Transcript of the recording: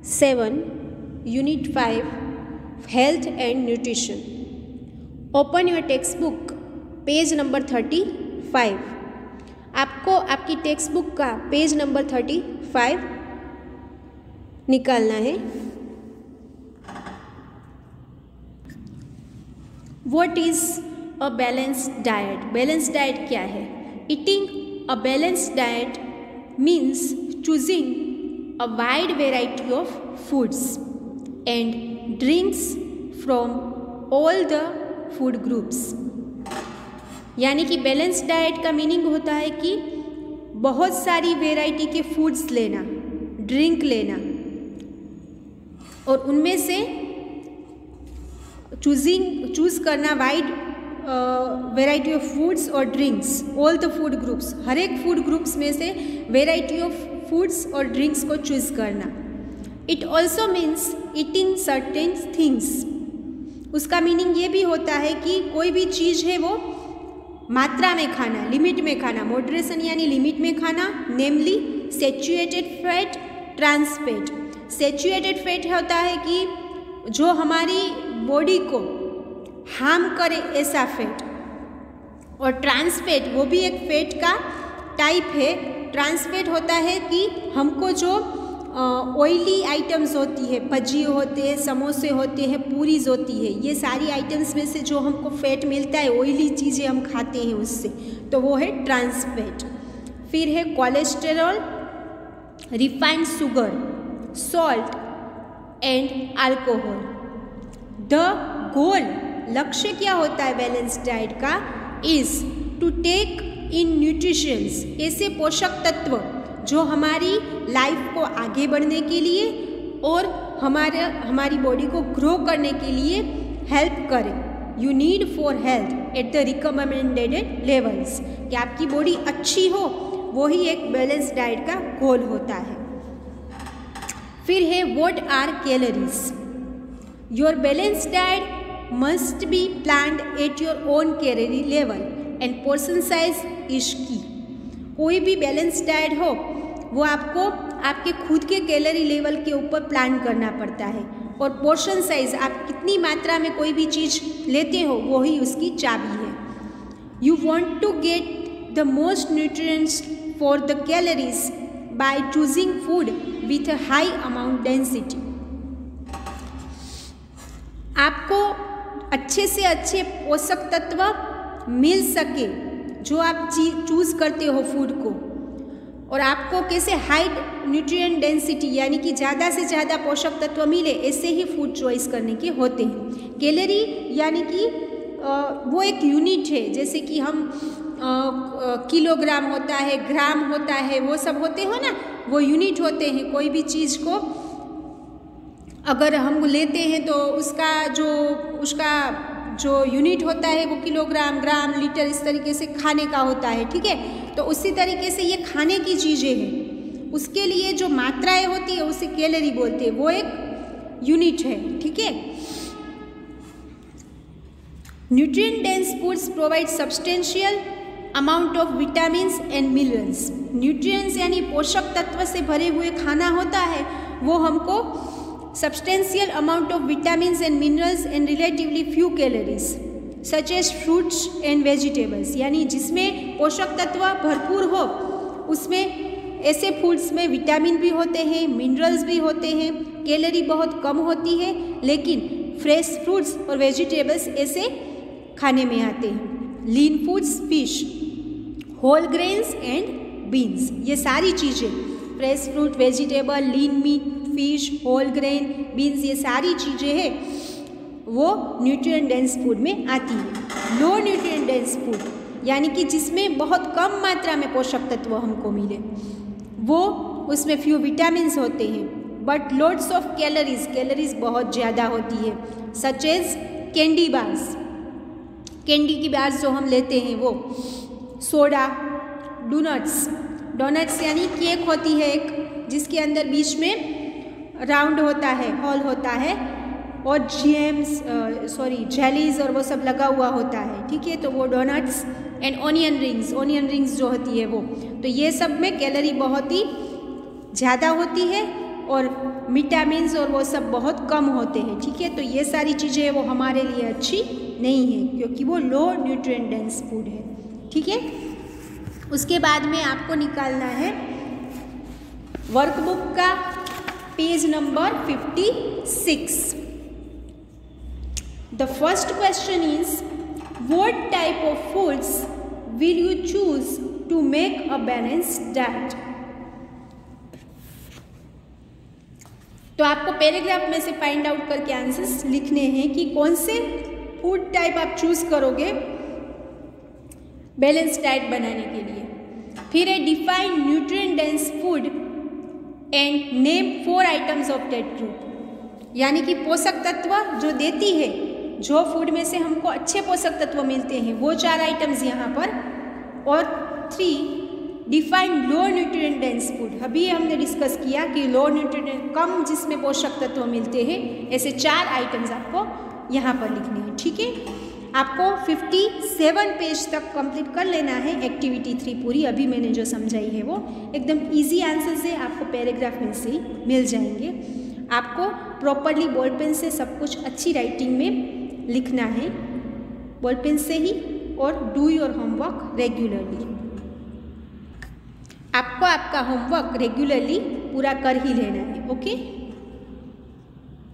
7 Unit 5 Health and Nutrition. Open your textbook page number 35. आपको आपकी text book का page number 35 निकालना है. What is a balanced diet? Balanced diet क्या है? Eating a balanced diet means choosing a wide variety of foods and drinks from all the food groups. यानी कि balance diet का meaning होता है कि बहुत सारी वेराइटी के फूड्स लेना, ड्रिंक लेना और उनमें से चूज़ करना वाइड वेराइटी ऑफ फूड्स और drinks, all the food groups, हर एक फूड ग्रुप्स में से वेराइटी ऑफ फूड्स और ड्रिंक्स को चूज़ करना. It also means eating certain things. उसका मीनिंग ये भी होता है कि कोई भी चीज़ है वो मात्रा में खाना, लिमिट में खाना, मॉडरेशन यानी लिमिट में खाना, namely saturated fat, trans fat. Saturated fat होता है कि जो हमारी बॉडी को हार्म करे ऐसा फैट, और ट्रांस फैट वो भी एक फैट का टाइप है. ट्रांस फैट होता है कि हमको जो ऑयली आइटम्स होती है, भजिए होते हैं, समोसे होते हैं, पूरीज होती है, ये सारी आइटम्स में से जो हमको फैट मिलता है, ऑयली चीज़ें हम खाते हैं उससे, तो वो है ट्रांस फैट. फिर है cholesterol, refined sugar, salt and alcohol. The goal, लक्ष्य क्या होता है बैलेंस डाइट का? Is to take in nutritions, ऐसे पोषक तत्व जो हमारी लाइफ को आगे बढ़ने के लिए और हमारी बॉडी को ग्रो करने के लिए हेल्प करें. You need for health at the recommended levels, कि आपकी बॉडी अच्छी हो, वही एक बैलेंस डाइट का गोल होता है. फिर है what are calories. Your balance diet must be planned at your own calorie level and portion size is key. कोई भी बैलेंस डाइट हो वो आपको आपके खुद के कैलोरी लेवल के ऊपर प्लान करना पड़ता है, और पोर्शन साइज, आप कितनी मात्रा में कोई भी चीज़ लेते हो वही उसकी चाबी है. You want to get the most nutrients for the calories by choosing food with a high amount density. आपको अच्छे से अच्छे पोषक तत्व मिल सके जो आप चूज़ करते हो फूड को, और आपको कैसे हाई न्यूट्रिएंट डेंसिटी यानी कि ज़्यादा से ज़्यादा पोषक तत्व मिले, ऐसे ही फूड चॉइस करने के होते हैं. कैलोरी यानी कि वो एक यूनिट है, जैसे कि हम किलोग्राम होता है, ग्राम होता है, वो सब होते हो ना, वो यूनिट होते हैं. कोई भी चीज़ को अगर हम लेते हैं तो उसका जो यूनिट होता है वो किलोग्राम, ग्राम, लीटर, इस तरीके से खाने का होता है. ठीक है, तो उसी तरीके से ये खाने की चीज़ें हैं, उसके लिए जो मात्राएं होती है उसे कैलोरी बोलते हैं, वो एक यूनिट है. ठीक है. Nutrient dense foods provide substantial amount of vitamins and minerals. Nutrients यानी पोषक तत्व से भरे हुए खाना होता है, वो हमको substantial amount of vitamins and minerals and relatively few calories such as fruits and vegetables. यानी जिसमें पोषक तत्व भरपूर हो, उसमें ऐसे फूड्स में विटामिन भी होते हैं, मिनरल्स भी होते हैं, कैलोरी बहुत कम होती है, लेकिन फ्रेश फ्रूट्स और वेजिटेबल्स ऐसे खाने में आते हैं. Lean foods, fish, whole grains and beans, ये सारी चीज़ें, fresh fruit, vegetable, lean meat, fish, whole grain, beans, ये सारी चीज़ें हैं वो न्यूट्रिएंट डेंस फूड में आती है. लो न्यूट्रिएंट डेंस फूड यानी कि जिसमें बहुत कम मात्रा में पोषक तत्व हमको मिले, वो उसमें फ्यू विटामिन्स होते हैं बट लोड्स ऑफ कैलोरीज बहुत ज़्यादा होती है. Such as candy bars, candy की बार्स जो हम लेते हैं वो, सोडा, डोनट्स यानी केक होती है एक, जिसके अंदर बीच में राउंड होता है, हॉल होता है, और जेलीज और वो सब लगा हुआ होता है. ठीक है, तो वो डोनट्स एंड ऑनियन रिंग्स जो होती है वो, तो ये सब में कैलोरी बहुत ही ज़्यादा होती है और विटामिन्स और वो सब बहुत कम होते हैं, ठीक है। तो ये सारी चीज़ें वो हमारे लिए अच्छी नहीं है क्योंकि वो लो न्यूट्रिएंट डेंस फूड है, ठीक है। उसके बाद में आपको निकालना है वर्कबुक का page number 56। The first question is what type of foods will you choose to make a balanced diet. तो आपको पैराग्राफ में से फाइंड आउट करके आंसर्स लिखने हैं कि कौन से फूड टाइप आप चूज करोगे बैलेंस्ड डाइट बनाने के लिए। फिर है define nutrient dense food and name 4 items of that group, यानी कि पोषक तत्व जो देती है, जो फूड में से हमको अच्छे पोषक तत्व मिलते हैं वो 4 आइटम्स यहाँ पर। और 3 define low nutrient dense food. अभी हमने डिस्कस किया कि लो न्यूट्रिएंट कम जिसमें पोषक तत्व मिलते हैं, ऐसे 4 आइटम्स आपको यहाँ पर लिखने हैं, ठीक है। आपको 57 पेज तक कंप्लीट कर लेना है एक्टिविटी 3 पूरी। अभी मैंने जो समझाई है वो एकदम इजी आंसर्स है, आपको पैराग्राफ में से ही मिल जाएंगे। आपको प्रॉपरली बॉल पेन से सब कुछ अच्छी राइटिंग में लिखना है, बॉल पेन से ही, और डू योर होमवर्क रेगुलरली। आपको आपका होमवर्क रेगुलरली पूरा कर ही लेना है, ओके।